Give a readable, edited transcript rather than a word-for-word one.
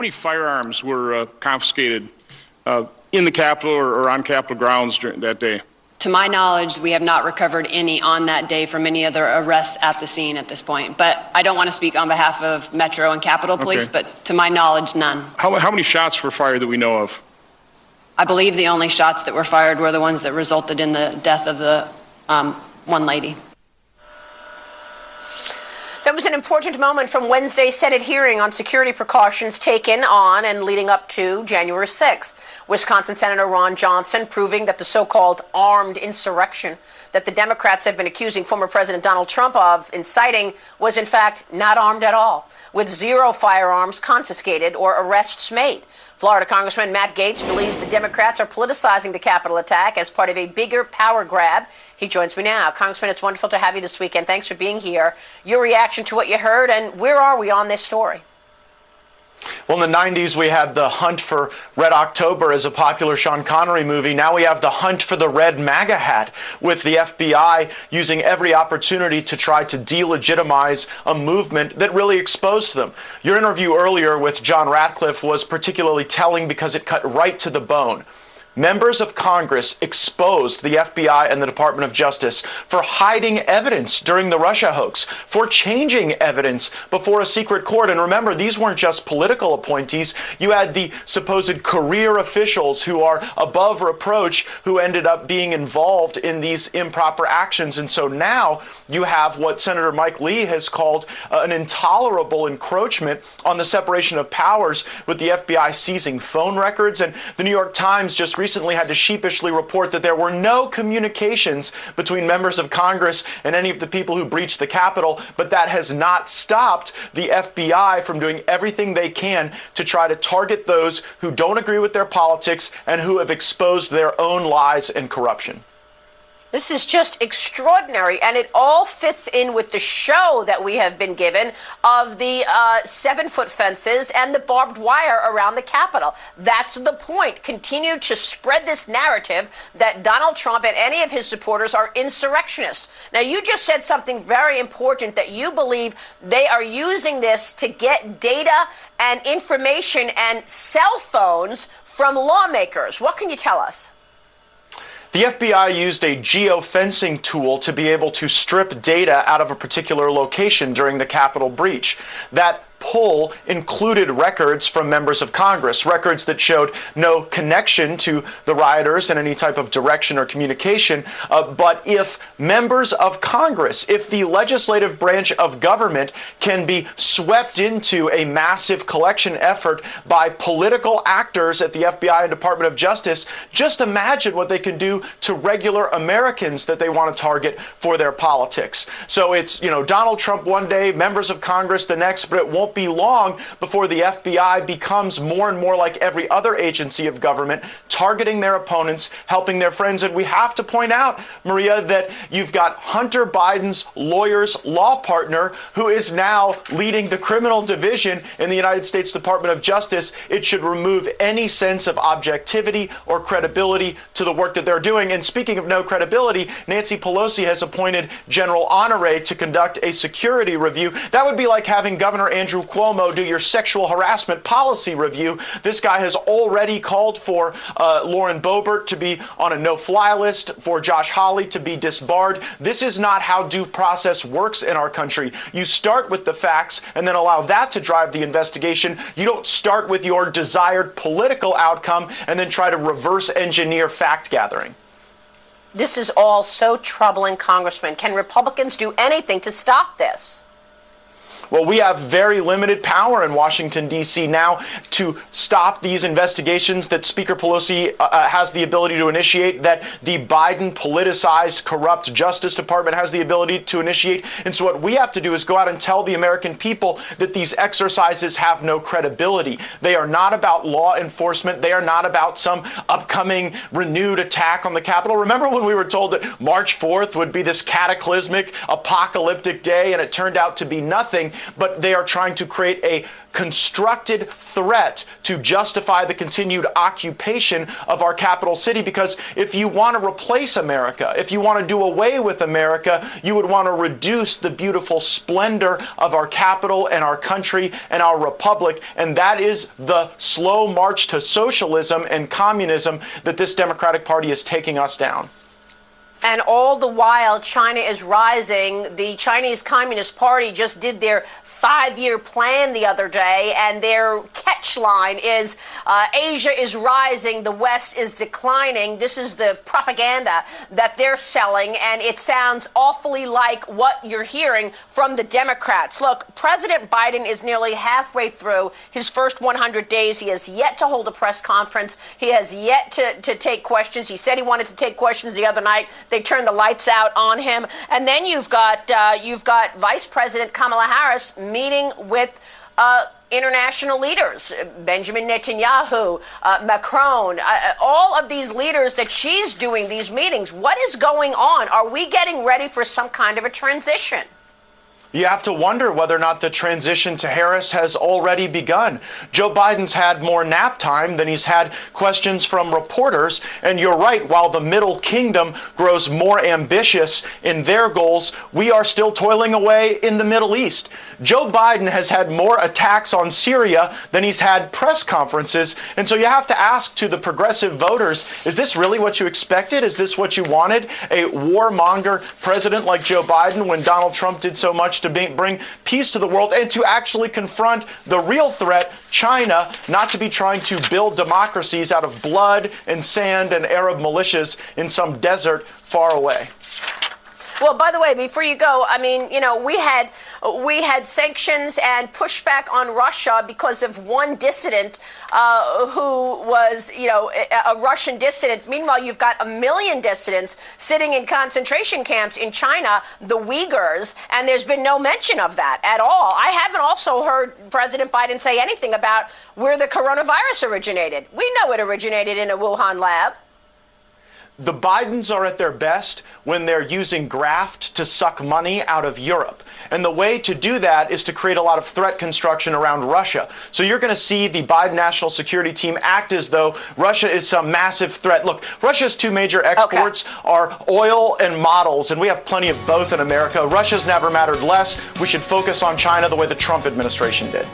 many firearms were confiscated in the Capitol or on Capitol grounds during that day? To my knowledge, we have not recovered any on that day from any other arrests at the scene at this point. But I don't want to speak on behalf of Metro and Capitol Police, but to my knowledge, none. How many shots were fired that we know of? I believe the only shots that were fired were the ones that resulted in the death of the one lady. That was an important moment from Wednesday's Senate hearing on security precautions taken on and leading up to January 6th. Wisconsin Senator Ron Johnson proving that the so-called armed insurrection that the Democrats have been accusing former President Donald Trump of inciting was in fact not armed at all, with 0 firearms confiscated or arrests made. Florida Congressman Matt Gaetz believes the Democrats are politicizing the Capitol attack as part of a bigger power grab. He joins me now. Congressman, it's wonderful to have you this weekend. Thanks for being here. Your reaction to what you heard, and where are we on this story? Well, in the 90s, we had The Hunt for Red October as a popular Sean Connery movie. Now we have The Hunt for the Red MAGA Hat, with the FBI using every opportunity to try to delegitimize a movement that really exposed them. Your interview earlier with John Ratcliffe was particularly telling because it cut right to the bone. Members of Congress exposed the FBI and the Department of Justice for hiding evidence during the Russia hoax, for changing evidence before a secret court. And remember, these weren't just political appointees. You had the supposed career officials who are above reproach who ended up being involved in these improper actions. And so now you have what Senator Mike Lee has called an intolerable encroachment on the separation of powers, with the FBI seizing phone records. And the New York Times just recently had to sheepishly report that there were no communications between members of Congress and any of the people who breached the Capitol, but that has not stopped the FBI from doing everything they can to try to target those who don't agree with their politics and who have exposed their own lies and corruption. This is just extraordinary, and it all fits in with the show that we have been given of the 7-foot fences and the barbed wire around the Capitol. That's the point. Continue to spread this narrative that Donald Trump and any of his supporters are insurrectionists. Now, you just said something very important, that you believe they are using this to get data and information and cell phones from lawmakers. What can you tell us? The FBI used a geofencing tool to be able to strip data out of a particular location during the Capitol breach. That pull included records from members of Congress, records that showed no connection to the rioters and any type of direction or communication. But if members of Congress, if the legislative branch of government can be swept into a massive collection effort by political actors at the FBI and Department of Justice, just imagine what they can do to regular Americans that they want to target for their politics. So it's, Donald Trump one day, members of Congress the next, but it won't be long before the FBI becomes more and more like every other agency of government, targeting their opponents, helping their friends. And we have to point out, Maria, that you've got Hunter Biden's lawyer's law partner who is now leading the criminal division in the United States Department of Justice. It should remove any sense of objectivity or credibility to the work that they're doing. And speaking of no credibility, Nancy Pelosi has appointed General Honore to conduct a security review. That would be like having Governor Andrew Cuomo do your sexual harassment policy review. This guy has already called for Lauren Boebert to be on a no-fly list, for Josh Hawley to be disbarred. This is not how due process works in our country. You start with the facts and then allow that to drive the investigation. You don't start with your desired political outcome and then try to reverse engineer fact gathering. This is all so troubling, Congressman. Can Republicans do anything to stop this? Well, we have very limited power in Washington, D.C. now to stop these investigations that Speaker Pelosi has the ability to initiate, that the Biden politicized, corrupt Justice Department has the ability to initiate. And so what we have to do is go out and tell the American people that these exercises have no credibility. They are not about law enforcement. They are not about some upcoming renewed attack on the Capitol. Remember when we were told that March 4th would be this cataclysmic, apocalyptic day, and it turned out to be nothing? but they are trying to create a constructed threat to justify the continued occupation of our capital city. Because if you want to replace America, if you want to do away with America, you would want to reduce the beautiful splendor of our capital and our country and our republic. And that is the slow march to socialism and communism that this Democratic Party is taking us down. And all the while, China is rising. The Chinese Communist Party just did their 5-year plan the other day, and their catch line is Asia is rising, the West is declining. This is the propaganda that they're selling, and it sounds awfully like what you're hearing from the Democrats. Look, President Biden is nearly halfway through his first 100 days. He has yet to hold a press conference. He has yet to take questions. He said he wanted to take questions the other night. They turned the lights out on him. And then you've got Vice President Kamala Harris meeting with international leaders, Benjamin Netanyahu, Macron, all of these leaders that she's doing these meetings. What is going on? Are we getting ready for some kind of a transition? You have to wonder whether or not the transition to Harris has already begun. Joe Biden's had more nap time than he's had questions from reporters. And you're right, while the Middle Kingdom grows more ambitious in their goals, we are still toiling away in the Middle East. Joe Biden has had more attacks on Syria than he's had press conferences. And so you have to ask to the progressive voters, is this really what you expected? Is this what you wanted? A warmonger president like Joe Biden, when Donald Trump did so much to bring peace to the world and to actually confront the real threat, China, not to be trying to build democracies out of blood and sand and Arab militias in some desert far away. Well, by the way, before you go, I mean, you know, we had sanctions and pushback on Russia because of one dissident who was, you know, a Russian dissident. Meanwhile, you've got 1 million dissidents sitting in concentration camps in China, the Uyghurs, and there's been no mention of that at all. I haven't also heard President Biden say anything about where the coronavirus originated. We know it originated in a Wuhan lab. The Bidens are at their best when they're using graft to suck money out of Europe. And the way to do that is to create a lot of threat construction around Russia. So you're going to see the Biden National Security Team act as though Russia is some massive threat. Look, Russia's two major exports are oil and models, and we have plenty of both in America. Russia's never mattered less. We should focus on China the way the Trump administration did.